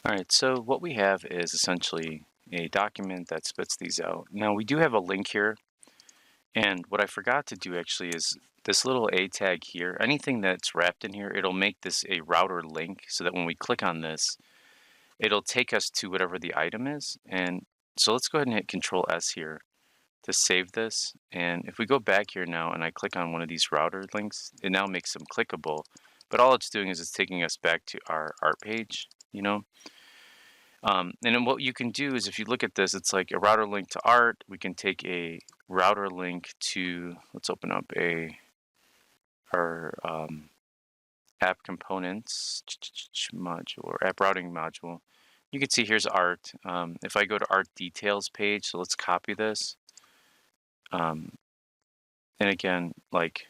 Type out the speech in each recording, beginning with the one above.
All right, so what we have is essentially a document that spits these out. Now we do have a link here, and what I forgot to do actually is this little A tag here, anything that's wrapped in here, it'll make this a router link so that when we click on this, it'll take us to whatever the item is. And so let's go ahead and hit Control S here to save this. And if we go back here now and I click on one of these router links, it now makes them clickable. But all it's doing is it's taking us back to our art page. And then what you can do is if you look at this, it's like a router link to art. We can take a router link to, let's open up our app components module or app routing module. You can see here's art. If I go to art details page, so let's copy this. And again, like,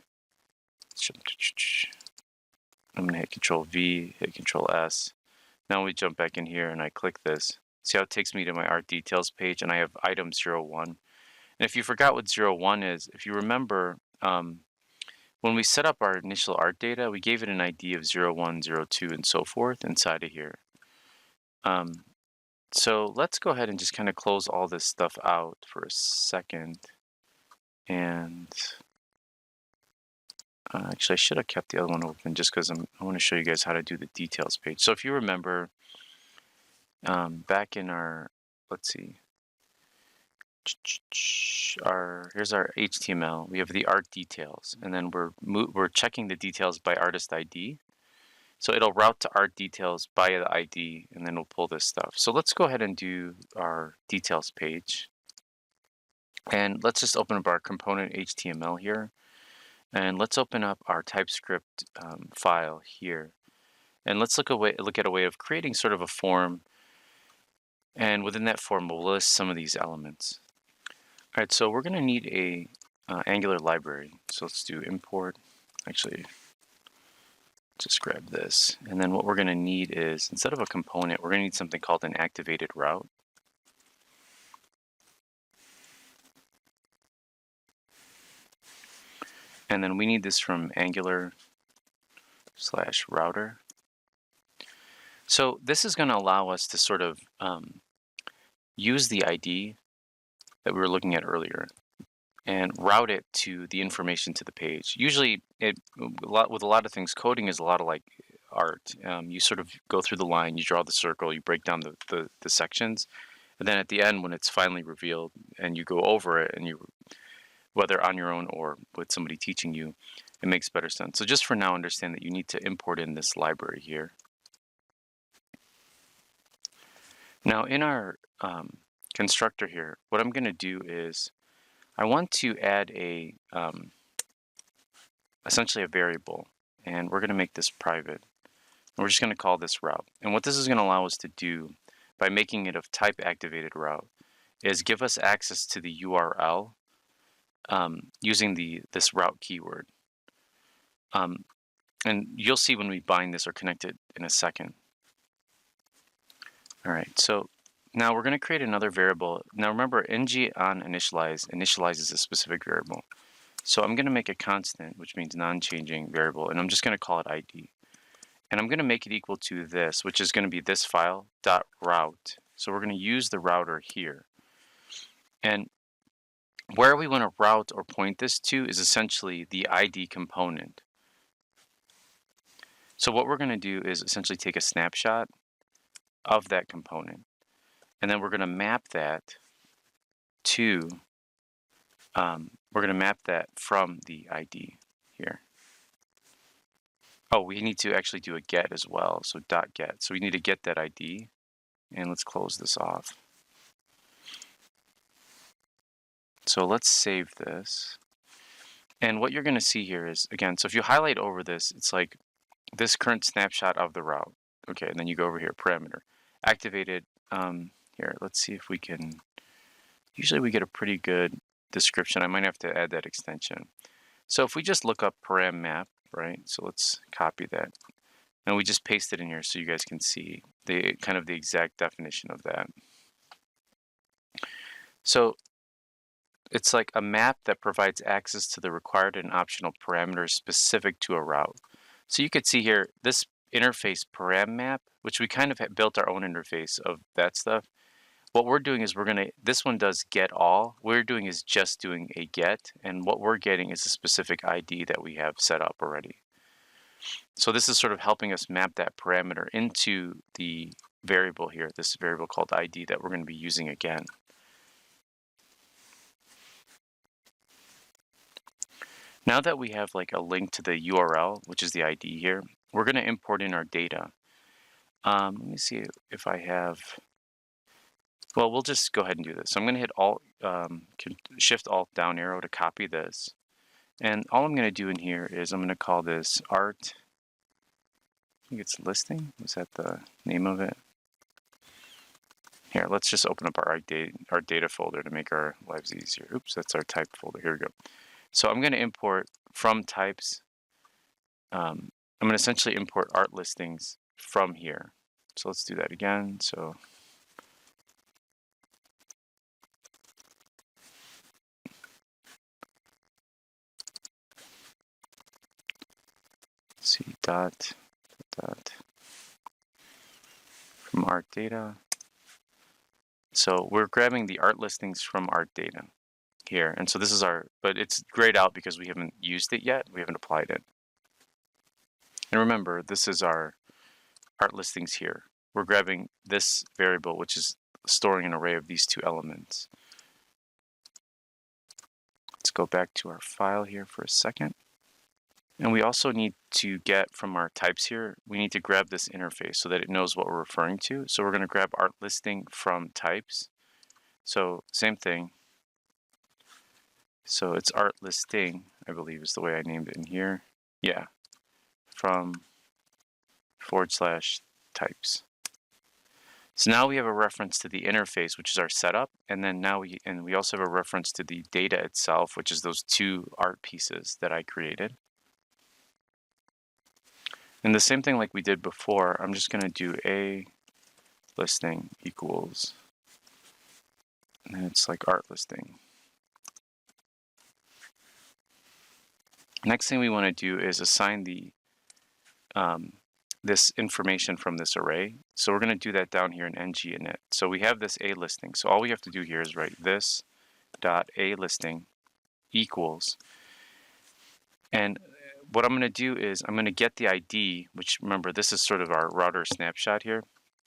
I'm gonna hit Control V, hit Control S. Now we jump back in here and I click this. See how it takes me to my art details page and I have item 01. And if you forgot what 01 is, if you remember, when we set up our initial art data, we gave it an ID of 01, 02, and so forth inside of here. So let's go ahead and just kind of close all this stuff out for a second. And actually, I should have kept the other one open just because I want to show you guys how to do the details page. So if you remember, back in our, let's see, here's our HTML. We have the art details, and then we're checking the details by artist ID. So it'll route to art details by the ID, and then we'll pull this stuff. So let's go ahead and do our details page. And let's just open up our component HTML here. And let's open up our TypeScript file here. And let's look at a way of creating sort of a form. And within that form, we'll list some of these elements. All right, so we're going to need a Angular library. So let's do import. Actually, just grab this. And then what we're going to need is, instead of a component, we're going to need something called an activated route. And then we need this from Angular/router. So this is going to allow us to sort of use the ID that we were looking at earlier and route it to the information to the page. Usually, with a lot of things, coding is a lot of like art. You sort of go through the line, you draw the circle, you break down the sections, and then at the end, when it's finally revealed and you go over it, and whether on your own or with somebody teaching you, it makes better sense. So just for now, understand that you need to import in this library here. Now in our constructor here, what I'm going to do is I want to add essentially a variable, and we're going to make this private. And we're just going to call this route. And what this is going to allow us to do by making it of type activated route is give us access to the URL using this route keyword. And you'll see when we bind this or connect it in a second. All right, so now we're going to create another variable. Now remember, ng-on-initialize initializes a specific variable. So I'm going to make a constant, which means non-changing variable, and I'm just going to call it ID. And I'm going to make it equal to this, which is going to be this file .route. So we're going to use the router here. And where we want to route or point this to is essentially the ID component. So what we're going to do is essentially take a snapshot of that component, and then we're going to map that to, from the ID here. Oh, we need to actually do a get as well, so .get. So we need to get that ID, and let's close this off. So let's save this. And what you're going to see here is, again, so if you highlight over this, it's like this current snapshot of the route. Okay, and then you go over here, parameter. Activated, here, let's see if we can, usually we get a pretty good description. I might have to add that extension. So if we just look up param map, right, so let's copy that. And we just paste it in here so you guys can see the kind of the exact definition of that. So it's like a map that provides access to the required and optional parameters specific to a route. So you could see here, this interface param map, which we kind of built our own interface of that stuff. What we're doing is this one does get all. What we're doing is just doing a get, and what we're getting is a specific ID that we have set up already. So this is sort of helping us map that parameter into the variable here, this variable called ID that we're going to be using again. Now that we have like a link to the URL, which is the ID here, we're going to import in our data. Let me see if I have, well, we'll just go ahead and do this. So I'm going to hit Alt, Shift Alt down arrow to copy this. And all I'm going to do in here is I'm going to call this art, I think it's listing. Was that the name of it? Here, let's just open up our data folder to make our lives easier. Oops, that's our type folder. Here we go. So I'm going to import from types. I'm going to essentially import art listings from here. So let's do that again. So let's see, dot from art data. So we're grabbing the art listings from art data here. And so this is but it's grayed out because we haven't used it yet. We haven't applied it. And remember, this is our art listings here. We're grabbing this variable, which is storing an array of these two elements. Let's go back to our file here for a second. And we also need to get from our types here, we need to grab this interface so that it knows what we're referring to. So we're going to grab art listing from types. So same thing. So it's art listing, I believe is the way I named it in here. Yeah, from / types. So now we have a reference to the interface, which is our setup, and then now we also have a reference to the data itself, which is those two art pieces that I created. And the same thing like we did before, I'm just going to do a listing equals, and then it's like art listing. Next thing we want to do is assign the this information from this array. So we're going to do that down here in ng-init. So we have this a listing. So all we have to do here is write this dot a listing equals. And what I'm going to do is I'm going to get the ID, which remember this is sort of our router snapshot here.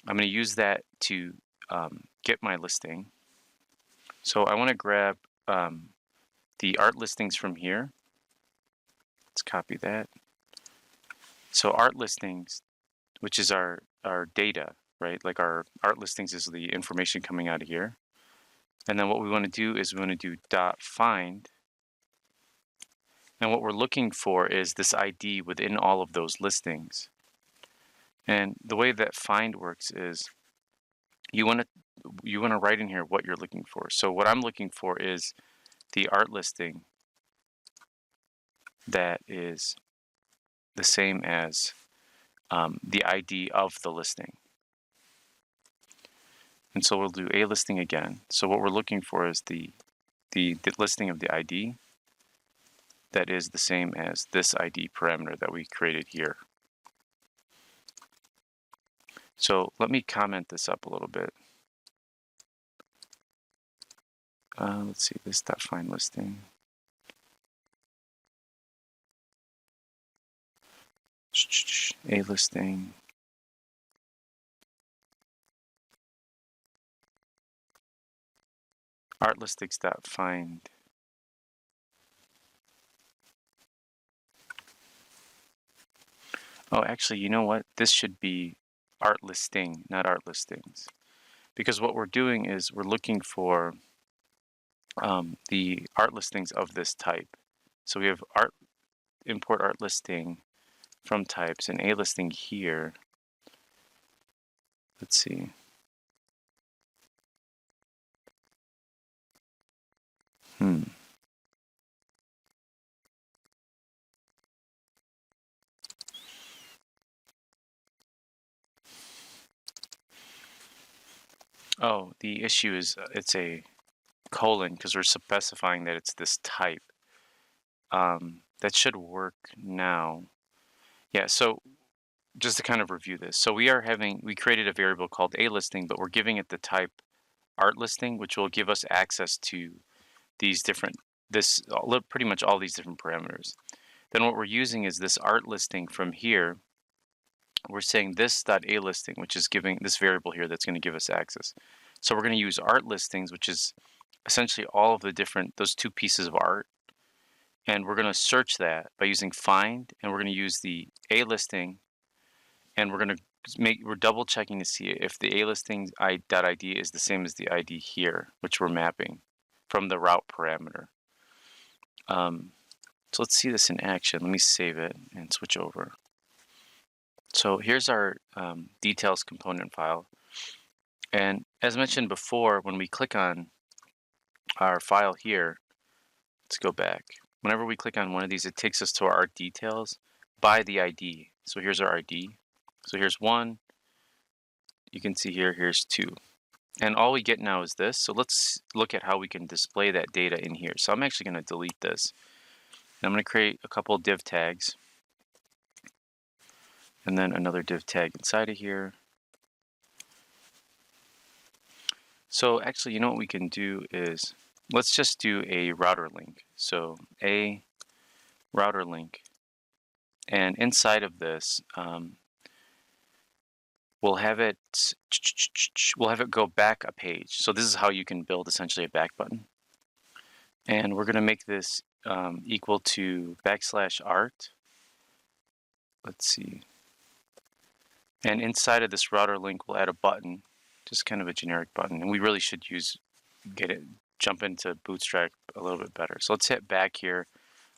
I'm going to use that to get my listing. So I want to grab the art listings from here. Let's copy that. So art listings, which is our data, right? Like our art listings is the information coming out of here. And then what we want to do is we want to do dot find. And what we're looking for is this ID within all of those listings. And the way that find works is you want to write in here what you're looking for. So what I'm looking for is the art listing that is the same as the ID of the listing. And so we'll do a listing again. So what we're looking for is the listing of the ID that is the same as this ID parameter that we created here. So let me comment this up a little bit. Let's see, this dot find listing. A listing. Art listings dot find. Oh, actually, you know what? This should be art listing, not art listings. Because what we're doing is we're looking for the art listings of this type. So we have import art listing from types and a listing here. Let's see. Oh, the issue is it's a colon because we're specifying that it's this type. That should work now. Yeah, so just to kind of review this. So we created a variable called a listing, but we're giving it the type art listing, which will give us access to these different, pretty much all these different parameters. Then what we're using is this art listing from here. We're saying this.a listing, which is giving this variable here that's going to give us access. So we're going to use art listings, which is essentially all of the different, those two pieces of art. And we're going to search that by using find, and we're going to use the a listing, and we're double checking to see if the a listing .id is the same as the ID here, which we're mapping from the route parameter. So let's see this in action. Let me save it and switch over. So here's our details component file. And as mentioned before, when we click on our file here, let's go back. Whenever we click on one of these, it takes us to our art details by the ID. So here's our ID. So here's 1. You can see here, here's 2. And all we get now is this. So let's look at how we can display that data in here. So I'm actually going to delete this. And I'm going to create a couple of div tags. And then another div tag inside of here. So actually, you know what we can do is, let's just do a router link. So a router link. And inside of this, we'll have it go back a page. So this is how you can build essentially a back button. And we're going to make this equal to \art. Let's see. And inside of this router link, we'll add a button, just kind of a generic button. And we really should jump into Bootstrap a little bit better. So let's hit back here.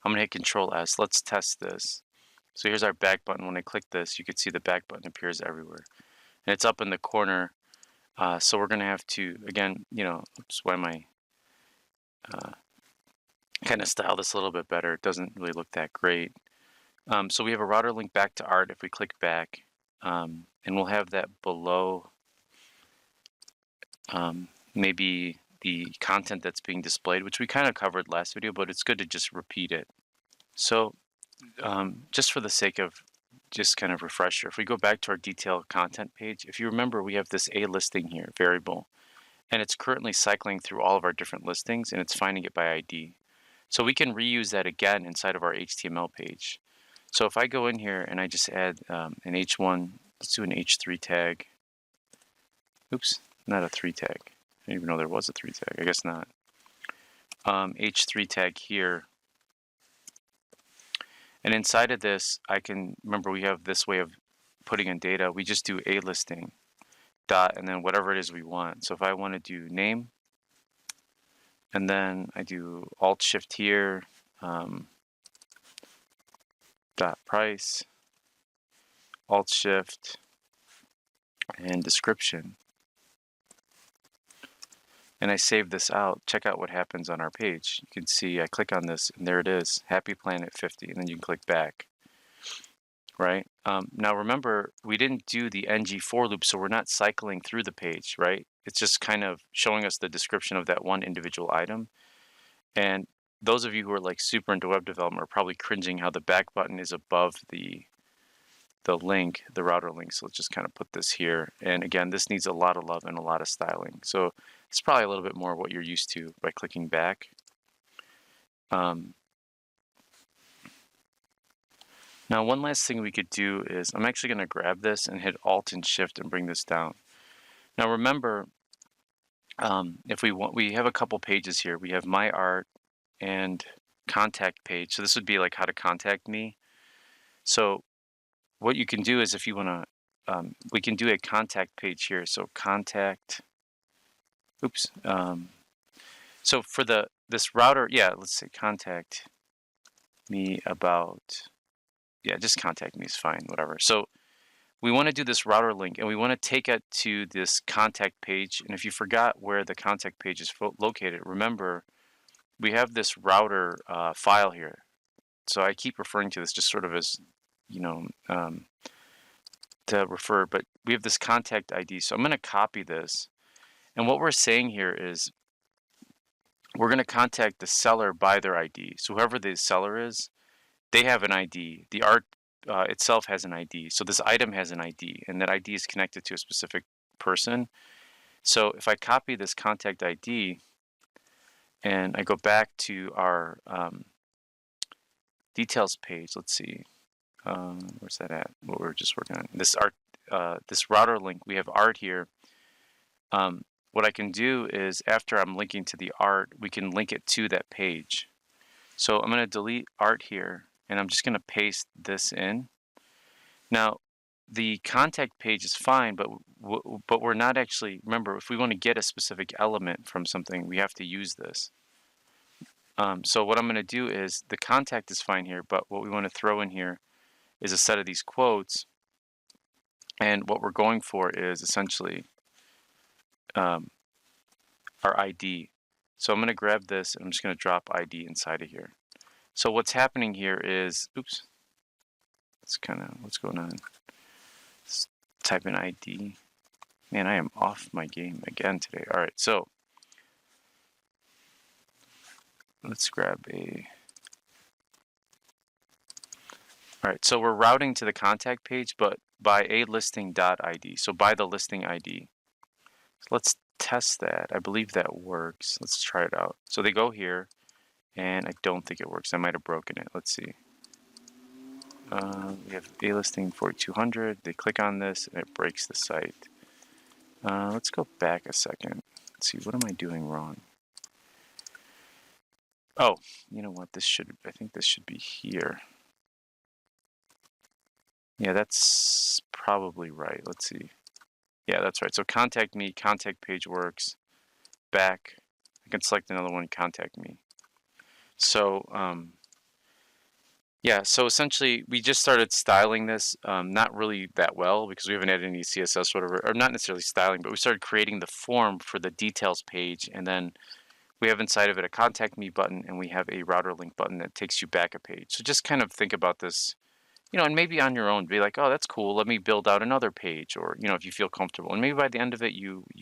I'm going to hit Control S. Let's test this. So here's our back button. When I click this, you can see the back button appears everywhere. And it's up in the corner. So we're going to have to, again, oops, why am I kind of style this a little bit better? It doesn't really look that great. So we have a router link back to art if we click back. And we'll have that below maybe the content that's being displayed, which we kind of covered last video, but it's good to just repeat it. So just for the sake of just kind of refresher, if we go back to our detailed content page, if you remember, we have this a listing here, variable, and it's currently cycling through all of our different listings, and it's finding it by ID. So we can reuse that again inside of our HTML page. So if I go in here and I just add an H1, let's do an H3 tag. Oops, not a 3 tag. I didn't even know there was a 3 tag. I guess not. H3 tag here. And inside of this, remember we have this way of putting in data. We just do a listing dot and then whatever it is we want. So if I want to do name, and then I do Alt Shift here, dot price, Alt Shift, and description. And I save this out. Check out what happens on our page. You can see I click on this and there it is, Happy Planet 50, and then you can click back. Right? Now remember, we didn't do the ng for loop, so we're not cycling through the page, right? It's just kind of showing us the description of that one individual item. And those of you who are like super into web development are probably cringing how the back button is above the link, the router link. So let's just kind of put this here. And again, this needs a lot of love and a lot of styling. So it's probably a little bit more of what you're used to by clicking back. Now, one last thing we could do is, I'm actually going to grab this and hit Alt and Shift and bring this down. Now remember, if we have a couple pages here. We have My Art and Contact page. So this would be like how to contact me. So what you can do is, if you want to, we can do a contact page here. So contact, oops. So for this router, yeah, let's say contact me about, yeah, just contact me is fine, whatever. So we want to do this router link, and we want to take it to this contact page. And if you forgot where the contact page is located, remember, we have this router file here. So I keep referring to this just sort of as, to refer, but we have this contact ID. So I'm going to copy this. And what we're saying here is we're going to contact the seller by their ID. So whoever the seller is, they have an ID. The art itself has an ID. So this item has an ID, and that ID is connected to a specific person. So if I copy this contact ID and I go back to our details page, let's see, where's that at? What we were just working on. This art, this router link. We have art here. What I can do is after I'm linking to the art, we can link it to that page. So I'm going to delete art here, and I'm just going to paste this in. Now, the contact page is fine, but we're not actually, remember, if we want to get a specific element from something, we have to use this. So what I'm going to do is, the contact is fine here, but what we want to throw in here is a set of these quotes, and what we're going for is essentially our ID. So I'm going to grab this, and I'm just going to drop ID inside of here. So what's happening here is, oops, that's kind of what's going on. Let's type in ID. Man, I am off my game again today. All right, so let's grab a. All right, so we're routing to the contact page, but by a listing.id. So by the listing ID. So let's test that. I believe that works. Let's try it out. So they go here, and I don't think it works. I might have broken it. Let's see. We have a listing 4200. They click on this, and it breaks the site. Let's go back a second. Let's see, what am I doing wrong? Oh, you know what? I think this should be here. Yeah, that's probably right. Let's see. Yeah, that's right. So contact me, contact page works. Back, I can select another one, contact me. So, yeah, so essentially we just started styling this, not really that well because we haven't added any CSS or whatever, or not necessarily styling, but we started creating the form for the details page, and then we have inside of it a contact me button, and we have a router link button that takes you back a page. So just kind of think about this, and maybe on your own, be like, oh, that's cool, let me build out another page, or, if you feel comfortable. And maybe by the end of it, you